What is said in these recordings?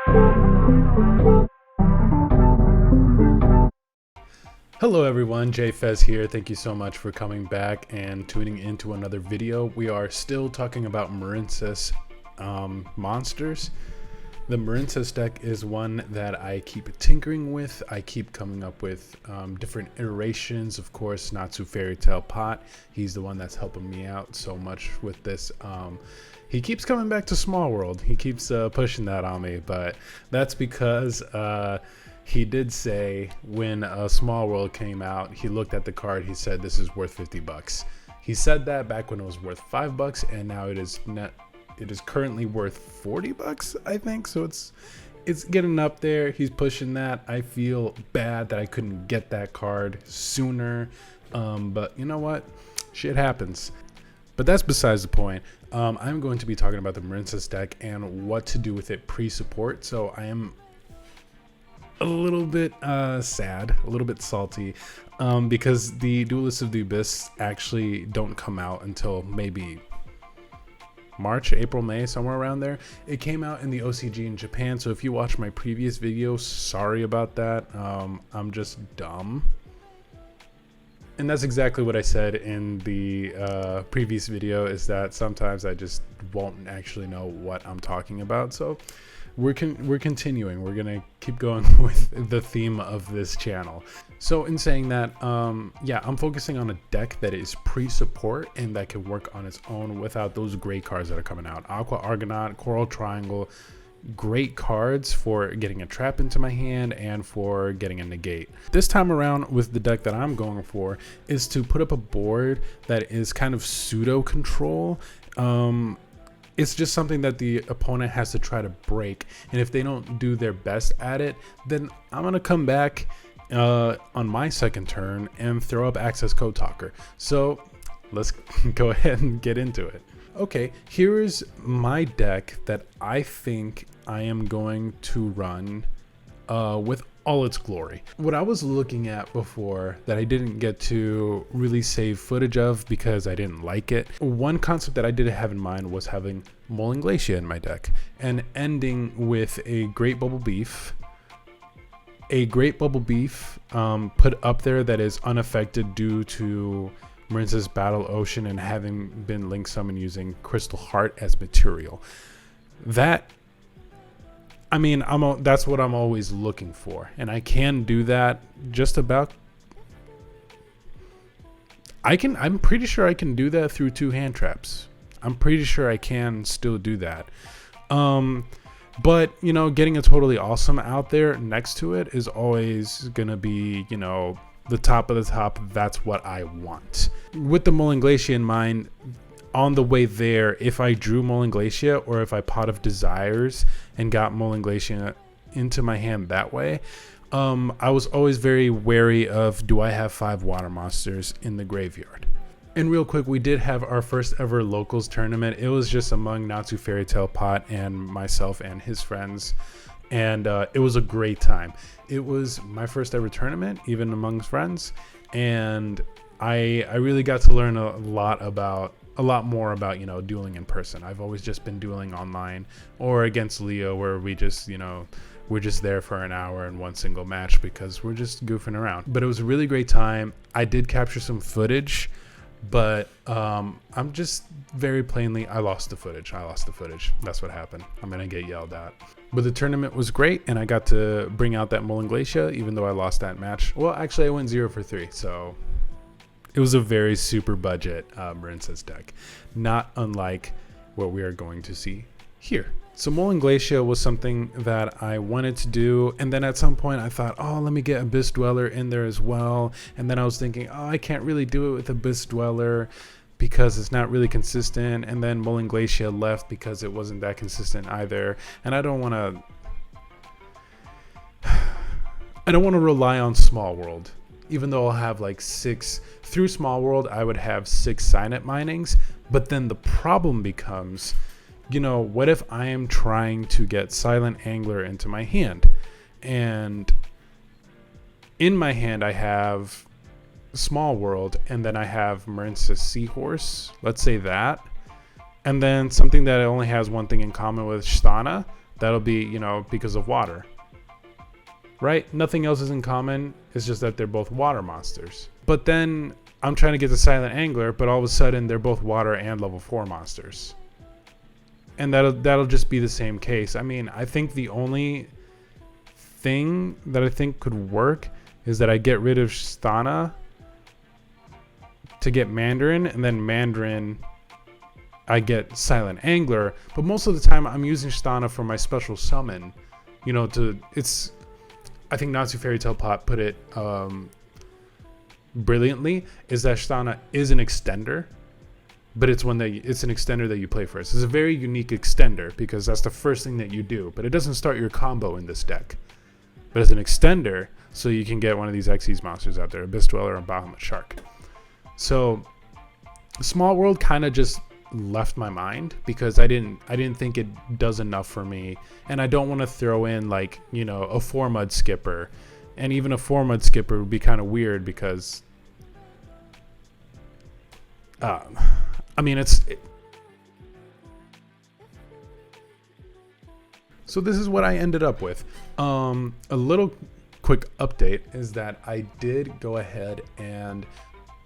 Hello everyone, Jay Fez here. Thank you so much for coming back and tuning into another video. We are still talking about Marincess monsters. The Marincess deck is one that I keep tinkering with. I keep coming up with different iterations. Of course, Natsu Fairy Tale Pot. He's the one that's helping me out so much with this. He keeps coming back to Small World. He keeps pushing that on me, but that's because he did say when a Small World came out, he looked at the card, he said this is worth 50 bucks. He said that back when it was worth 5 bucks, and now it is currently worth 40 bucks, I think. So it's getting up there. He's pushing that. I feel bad that I couldn't get that card sooner. But you know what? Shit happens. But that's besides the point. I'm going to be talking about the Marincess deck and what to do with it pre-support. So I am a little bit sad, a little bit salty, because the Duelists of the Abyss actually don't come out until maybe March, April, May, somewhere around there. It came out in the OCG in Japan, so if you watch my previous video, sorry about that. I'm just dumb. And that's exactly what I said in the previous video, is that sometimes I just won't actually know what I'm talking about. So we're continuing. We're gonna keep going with the theme of this channel. So in saying that, yeah, I'm focusing on a deck that is pre-support and that can work on its own without those great cards that are coming out. Aqua Argonaut, Coral Triangle, great cards for getting a trap into my hand and for getting a negate. This time around with the deck that I'm going for is to put up a board that is kind of pseudo control. It's just something that the opponent has to try to break, and if they don't do their best at it, then I'm gonna come back on my second turn and throw up Access Code Talker. So let's go ahead and get into it. Okay, here is my deck that I think I am going to run with all its glory. What I was looking at before that I didn't get to really save footage of because I didn't like it. One concept that I did have in mind was having Moaling Glacier in my deck and ending with a Great Bubble Beef. A Great Bubble Beef put up there that is unaffected due to Marincess Battle Ocean and having been link summoned using Crystal Heart as material. That, I mean, that's what I'm always looking for, and I can do that just about. I'm pretty sure I can do that through 2 hand traps. I'm pretty sure I can still do that. But you know, getting a Totally Awesome out there next to it is always gonna be, you know, the top of the top. That's what I want. With the Moaling Glacier in mind, on the way there, if I drew Moaling Glacier or if I Pot of Desires and got Moaling Glacier into my hand that way, I was always very wary of, do I have 5 water monsters in the graveyard? And real quick, we did have our first ever locals tournament. It was just among Natsu Fairy Tale Pot and myself and his friends. And it was a great time. It was my first ever tournament, even amongst friends. And I really got to learn a lot more about, you know, dueling in person. I've always just been dueling online or against Leo, where we just, you know, we're just there for an hour in one single match because we're just goofing around. But it was a really great time. I did capture some footage, but I'm just very plainly, I lost the footage. That's what happened. I'm gonna get yelled at. But the tournament was great, and I got to bring out that Moaling Glacier, even though I lost that match. Well, actually I went 0 for 3, so it was a very super budget Marincess deck, not unlike what we are going to see here. So Moaling Glacier was something that I wanted to do, and then at some point I thought, oh, let me get Abyss Dweller in there as well. And then I was thinking, oh, I can't really do it with Abyss Dweller because it's not really consistent. And then Moaling Glacier left because it wasn't that consistent either. And I don't want to rely on Small World. Even though I'll have like 6 through Small World, I would have 6 Signet Minings. But then the problem becomes, you know, what if I am trying to get Silent Angler into my hand? And in my hand, I have Small World, and then I have Marincess Seahorse. Let's say that. And then something that only has one thing in common with Shtana, That'll be, you know, because of water. Right? Nothing else is in common. It's just that they're both water monsters. But then I'm trying to get the Silent Angler, but all of a sudden they're both water and level 4 monsters. And that'll just be the same case. I mean, I think the only thing that I think could work is that I get rid of Stana to get Mandarin, and then Mandarin I get Silent Angler. But most of the time I'm using Stana for my special summon. You know, I think Natsu Fairy Tale Pot put it brilliantly, is that Stana is an extender, but it's an extender that you play first. It's a very unique extender because that's the first thing that you do, but it doesn't start your combo in this deck. But as an extender, so you can get one of these Xyz monsters out there, Abyss Dweller and Bahamut Shark. So Small World kind of just left my mind because I didn't think it does enough for me, and I don't want to throw in, like, you know, a 4-mud skipper, and even a 4-mud skipper would be kind of weird because I mean, so this is what I ended up with. A little quick update is that I did go ahead and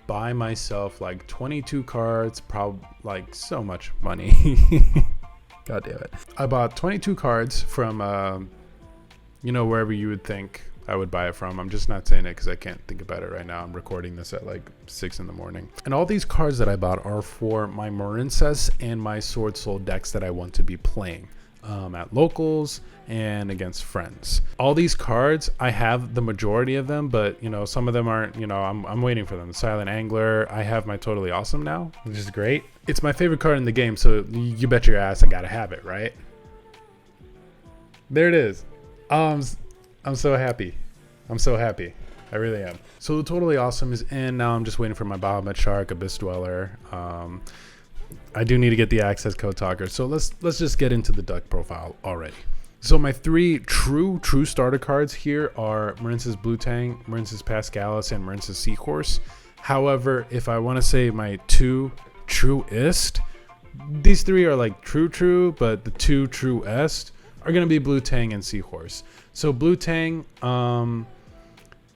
buy myself like 22 cards, probably like so much money. God damn it. I bought 22 cards from, you know, wherever you would think I would buy it from. I'm just not saying it because I can't think about it right now. I'm recording this at like 6 in the morning. And all these cards that I bought are for my Marincess and my Sword Soul decks that I want to be playing at locals and against friends. All these cards, I have the majority of them, but, you know, some of them aren't, you know, I'm waiting for them. The Silent Angler, I have my Totally Awesome now, which is great. It's my favorite card in the game, so you bet your ass I gotta have it, right? There it is. I'm so happy. I'm so happy. I really am. So the Totally Awesome is in. Now I'm just waiting for my Bahamut Shark, Abyss Dweller. I do need to get the access code talker. So let's just get into the deck profile already. So my 3 true starter cards here are Marincess Blue Tang, Marincess Pascalis, and Marincess Seahorse. However, if I want to say my 2 truest, these 3 are like true, but the 2 truest are going to be Blue Tang and Seahorse. So Blue Tang,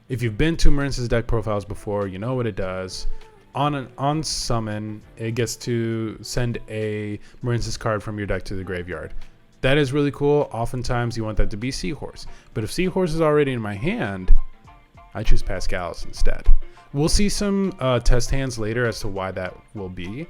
if you've been to Marincess deck profiles before, you know what it does. On summon, it gets to send a Marincess card from your deck to the graveyard. That is really cool. Oftentimes you want that to be Seahorse. But if Seahorse is already in my hand, I choose Pascalis instead. We'll see some test hands later as to why that will be,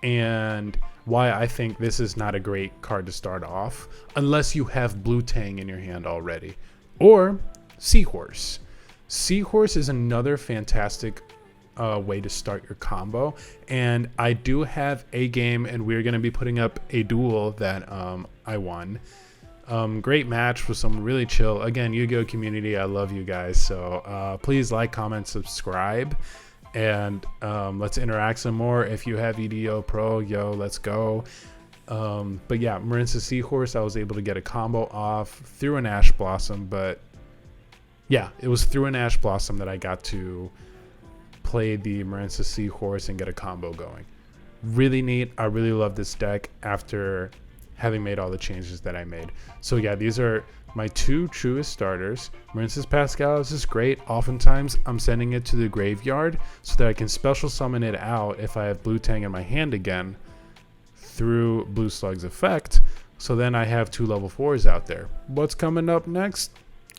and why I think this is not a great card to start off unless you have Blue Tang in your hand already. Or Seahorse. Seahorse is another fantastic way to start your combo, and I do have a game, and we're going to be putting up a duel that I won. Great match with some really chill, again, Yu-Gi-Oh community. I love you guys, so please like, comment, subscribe, and let's interact some more. If you have EDO Pro, yo, let's go. But yeah, Marincess Seahorse, I was able to get a combo off through an Ash Blossom, but yeah, it was through an Ash Blossom that I got to play the Marincess Seahorse and get a combo going. Really neat. I really love this deck after having made all the changes that I made. So yeah, these are my 2 truest starters. Marincess Pascalis is great. Oftentimes I'm sending it to the graveyard so that I can special summon it out if I have Blue Tang in my hand again through Blue Slug's effect. So then I have 2 level 4s out there. What's coming up next?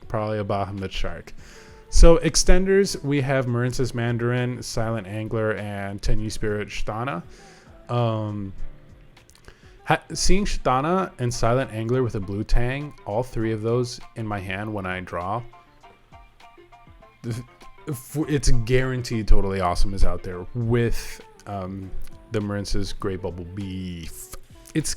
Probably a Bahamut Shark. So extenders, we have Marincess Mandarin, Silent Angler, and Tenyi Spirit Stana. Seeing Stana and Silent Angler with a Blue Tang, all 3 of those in my hand when I draw, it's guaranteed Totally Awesome is out there with the Marincess Great Bubble Beef. It's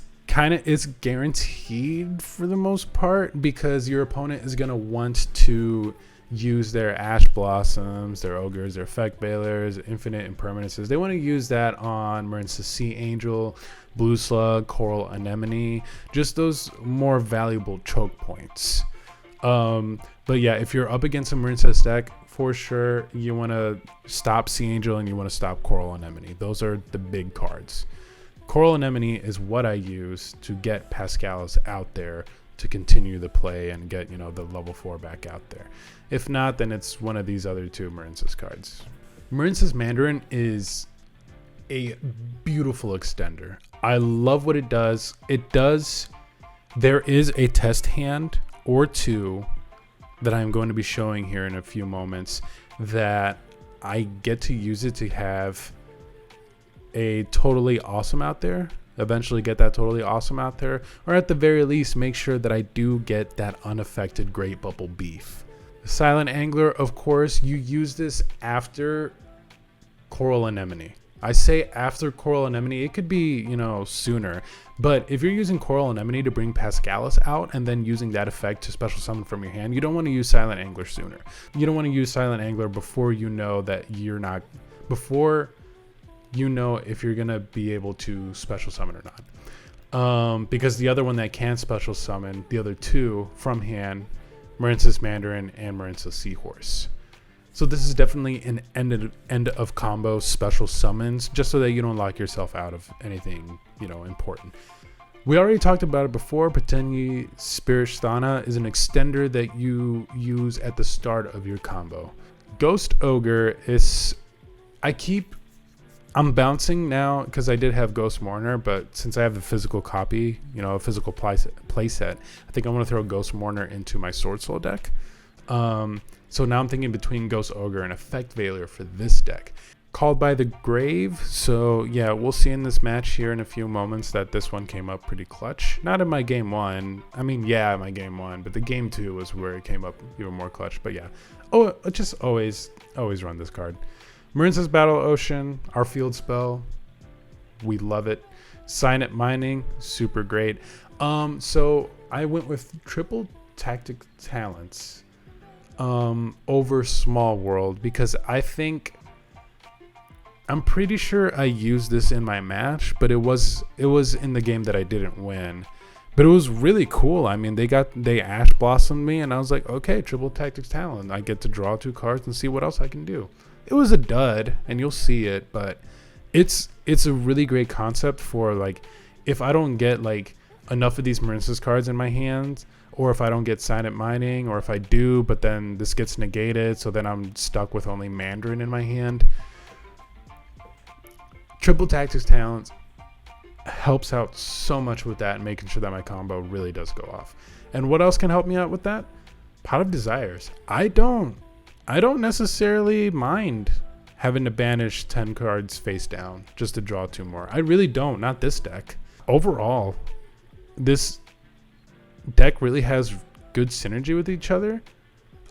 guaranteed for the most part because your opponent is going to want to use their Ash Blossoms, their Ogres, their Effect Bailers, Infinite Impermanences. They want to use that on Marincess Sea Angel, Blue Slug, Coral Anemone, just those more valuable choke points. But yeah, if you're up against a Marincess deck, for sure you want to stop Sea Angel and you want to stop Coral Anemone. Those are the big cards. Coral Anemone is what I use to get Pascalis out there to continue the play and get, you know, the level 4 back out there. If not, then it's one of these other two Marincess cards. Marincess Mandarin is a beautiful extender. I love what it does. There is a test hand or two that I'm going to be showing here in a few moments that I get to use it to have a totally awesome out there. Eventually get that totally awesome out there, or at the very least make sure that I do get that unaffected Great Bubble Beef. Silent Angler, of course, you use this after Coral Anemone. I say after Coral Anemone, it could be, you know, sooner, but if you're using Coral Anemone to bring Pascalis out and then using that effect to special summon from your hand, you don't want to use Silent Angler sooner. You don't want to use Silent Angler before you know that before you know if you're gonna be able to special summon or not. Because the other one that can special summon, the other two from hand, Marincess Mandarin and Marincess Seahorse. So this is definitely an end of combo special summons, just so that you don't lock yourself out of anything, you know, important. We already talked about it before. Patenyi Spiritstana is an extender that you use at the start of your combo. Ghost Ogre is, I'm bouncing now because I did have Ghost Mourner, but since I have the physical copy, you know, a physical play set, I think I'm going to throw Ghost Mourner into my Sword Soul deck. So now I'm thinking between Ghost Ogre and Effect Veiler for this deck. Called by the Grave. So yeah, we'll see in this match here in a few moments that this one came up pretty clutch. Not in my game one. I mean, yeah, my game one, but the game two was where it came up even more clutch. But yeah, just always run this card. Marincess Battle Ocean, our field spell. We love it. Sign It Mining, super great. So I went with triple tactic talents over Small World because I'm pretty sure I used this in my match, but it was in the game that I didn't win. But it was really cool. I mean, they Ash Blossomed me, and I was like, okay, triple tactics talent. I get to draw 2 cards and see what else I can do. It was a dud, and you'll see it, but it's a really great concept for, like, if I don't get like enough of these Marincess cards in my hands, or if I don't get Sign It Mining, or if I do, but then this gets negated, so then I'm stuck with only Mandarin in my hand. Triple Tactics Talents helps out so much with that and making sure that my combo really does go off. And what else can help me out with that? Pot of Desires. I don't necessarily mind having to banish 10 cards face down just to draw 2 more. I really don't, not this deck. Overall, this deck really has good synergy with each other.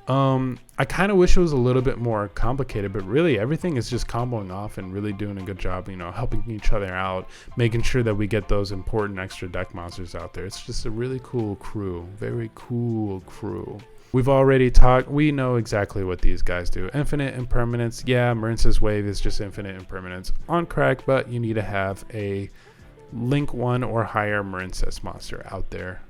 I kind of wish it was a little bit more complicated, but really everything is just comboing off and really doing a good job, you know, helping each other out, making sure that we get those important extra deck monsters out there. It's just a really cool crew, very cool crew. We've already talked, we know exactly what these guys do. Infinite Impermanence, yeah, Marincess Wave is just infinite impermanence on crack, but you need to have a Link 1 or higher Marincess monster out there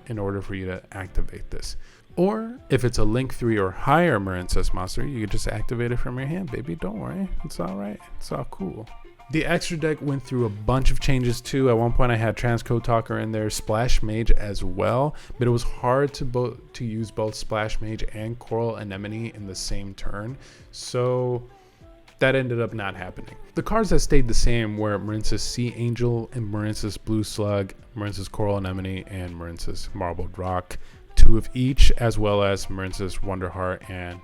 in order for you to activate this. Or if it's a Link 3 or higher Marincess monster, you can just activate it from your hand, baby. Don't worry, it's all right, it's all cool. The extra deck went through a bunch of changes too. At one point I had Transcode Talker in there, Splash Mage as well, but it was hard to use both Splash Mage and Coral Anemone in the same turn, so that ended up not happening. The cards that stayed the same were Marincess Sea Angel and Marincess Blue Slug, Marincess Coral Anemone, and Marincess Marbled Rock. 2 of each, as well as Marincess Wonderheart, and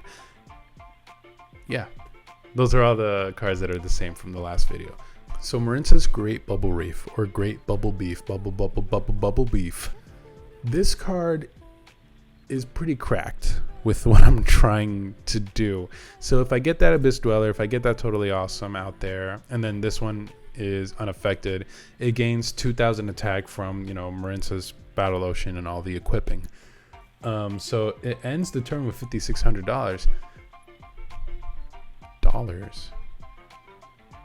yeah, those are all the cards that are the same from the last video. So Marincess Great Bubble Reef, or Great Bubble Beef, Bubble Beef. This card is pretty cracked with what I'm trying to do. So if I get that Abyss Dweller, if I get that Totally Awesome out there, and then this one is unaffected, it gains 2,000 attack from, you know, Marincess Battle Ocean and all the equipping. So it ends the turn with $5,600.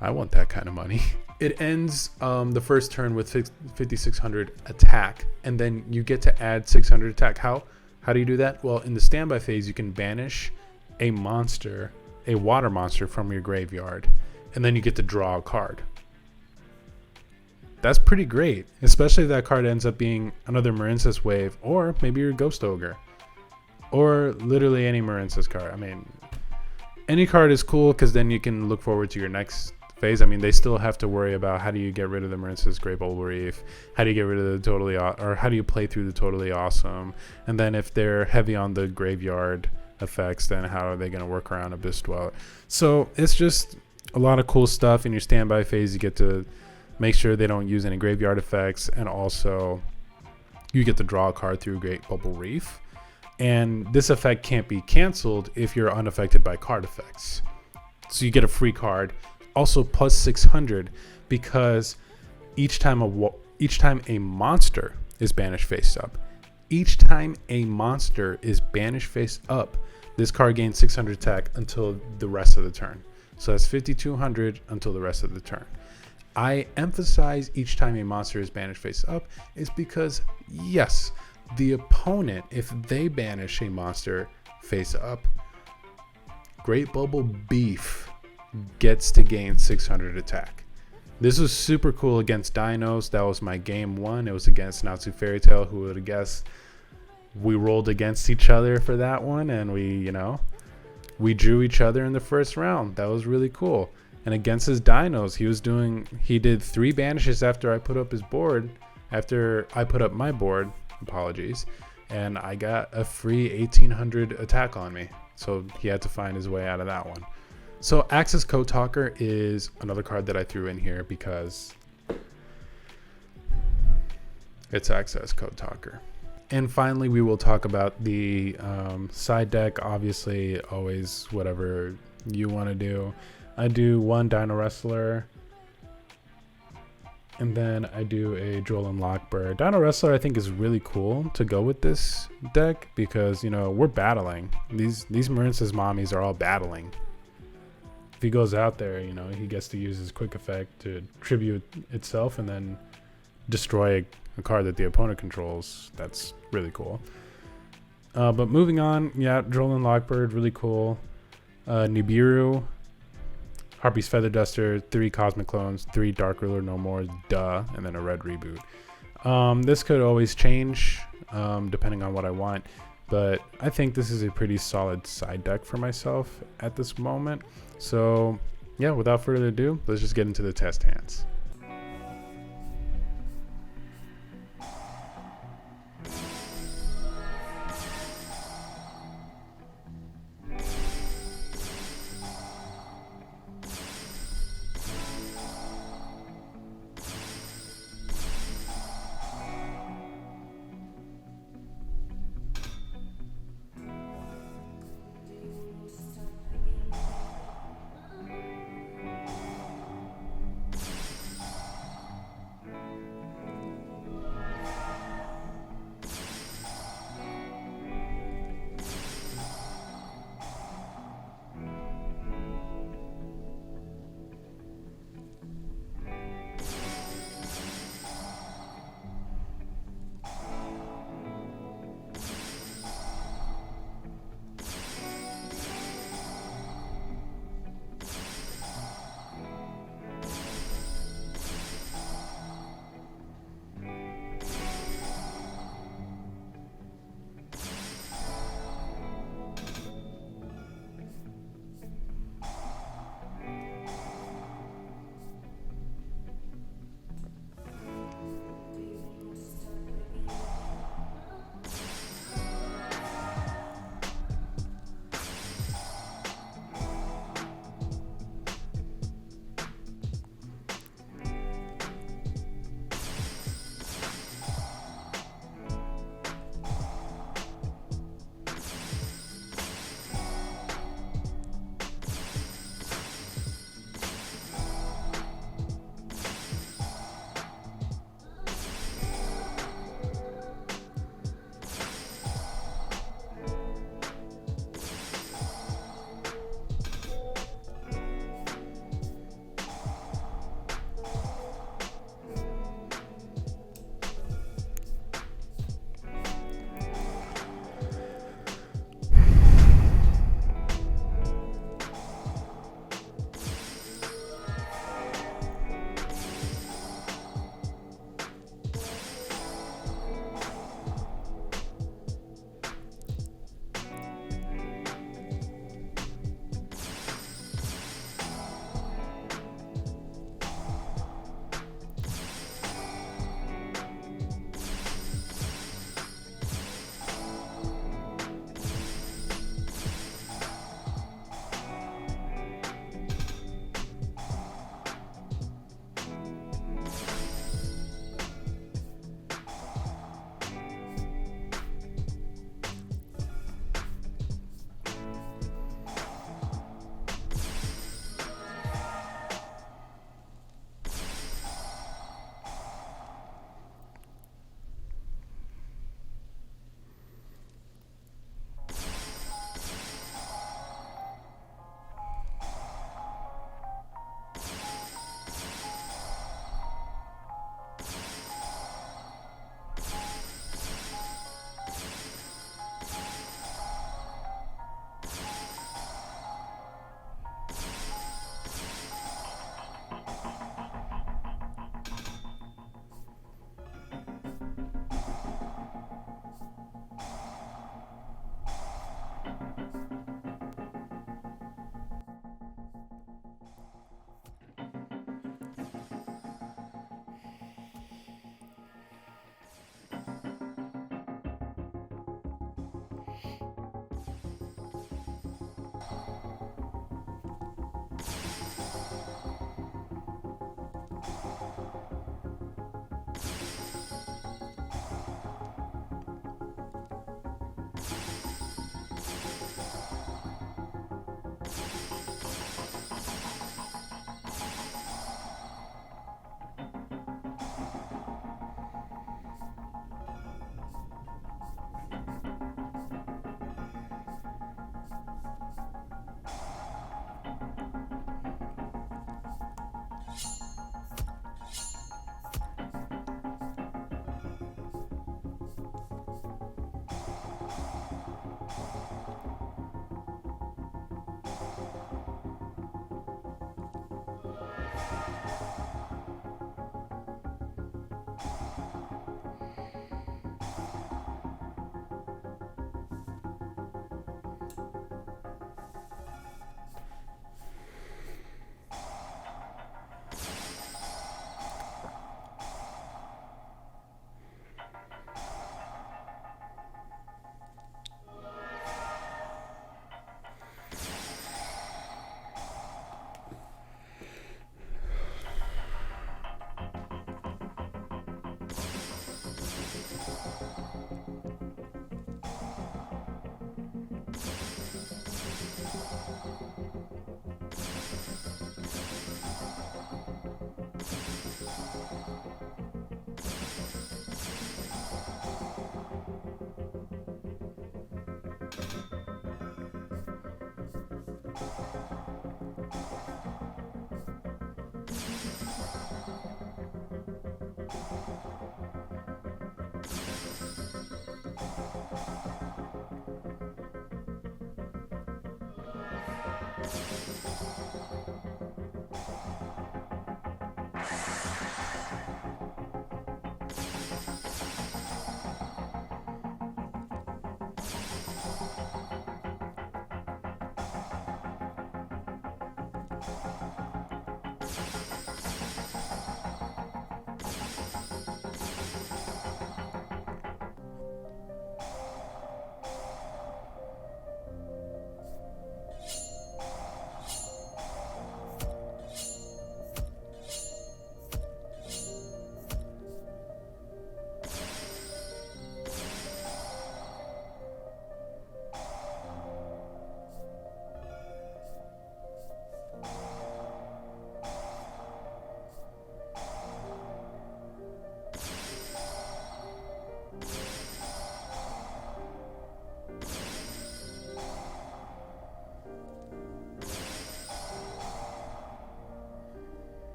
I want that kind of money. It ends the first turn with 5,600 attack, and then you get to add 600 attack. How do you do that? Well, in the standby phase, you can banish a monster, a water monster from your graveyard, and then you get to draw a card. that's pretty great, especially if that card ends up being another Marincess wave, or maybe your Ghost Ogre, or literally any Marincess card. I mean, any card is cool because then you can look forward to your next phase. I mean, they still have to worry about how do you get rid of the Marincess Great Bubble Reef, how do you get rid of the or how do you play through the Totally Awesome, and then if they're heavy on the graveyard effects, then how are they going to work around Abyss Dweller? So it's just a lot of cool stuff. In your standby phase, you get to make sure they don't use any graveyard effects, and also you get to draw a card through Great Bubble Reef. And this effect can't be canceled if you're unaffected by card effects. So you get a free card, also plus 600, because each time a monster is banished face up, each time a monster is banished face up, this card gains 600 attack until the rest of the turn. So that's 5,200 until the rest of the turn. I emphasize each time a monster is banished face up is because, yes, the opponent, if they banish a monster face up, Great Bubble Beef gets to gain 600 attack. This was super cool against Dinos. That was my game one. It was against Natsu Fairy Tail. Who would have guessed? We rolled against each other for that one, and we drew each other in the first round. That was really cool. And against his Dinos, he did 3 banishes after I put up his board, after I put up my board, apologies, and I got a free 1,800 attack on me. So he had to find his way out of that one. So Access Code Talker is another card that I threw in here because it's Access Code Talker. And finally, we will talk about the side deck. Obviously, always whatever you want to do. I do 1 Dino Wrestler, and then I do a Dueling Lockbird. Dino Wrestler I think is really cool to go with this deck because, we're battling. These Marincess mommies are all battling. If he goes out there, he gets to use his quick effect to tribute itself and then destroy a card that the opponent controls. That's really cool. But moving on, yeah, Dueling Lockbird, really cool. Nibiru, Harpy's Feather Duster, 3 Cosmic Clones, 3 Dark Ruler No More, duh, and then a red reboot. This could always change depending on what I want, but I think this is a pretty solid side deck for myself at this moment. So yeah, without further ado, let's just get into the test hands.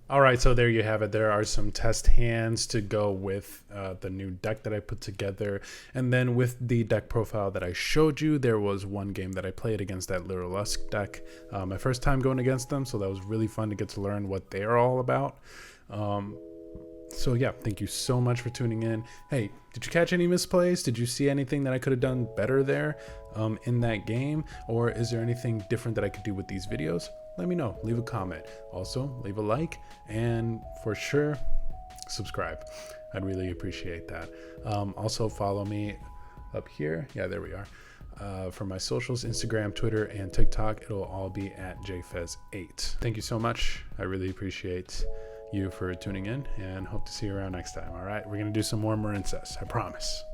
All right, so there you have it. There are some test hands to go with the new deck that I put together. And then with the deck profile that I showed you, there was one game that I played against that Lyrilusc deck. My first time going against them, so that was really fun to get to learn what they're all about. So yeah, thank you so much for tuning in. Hey, did you catch any misplays? Did you see anything that I could have done better there in that game? Or is there anything different that I could do with these videos? Let me know. Leave a comment. Also, leave a like, and for sure, subscribe. I'd really appreciate that. Also, follow me up here. Yeah, there we are. For my socials, Instagram, Twitter, and TikTok, it'll all be at jfez8. Thank you so much. I really appreciate you for tuning in, and hope to see you around next time. All right, we're gonna do some more Marincess, I promise.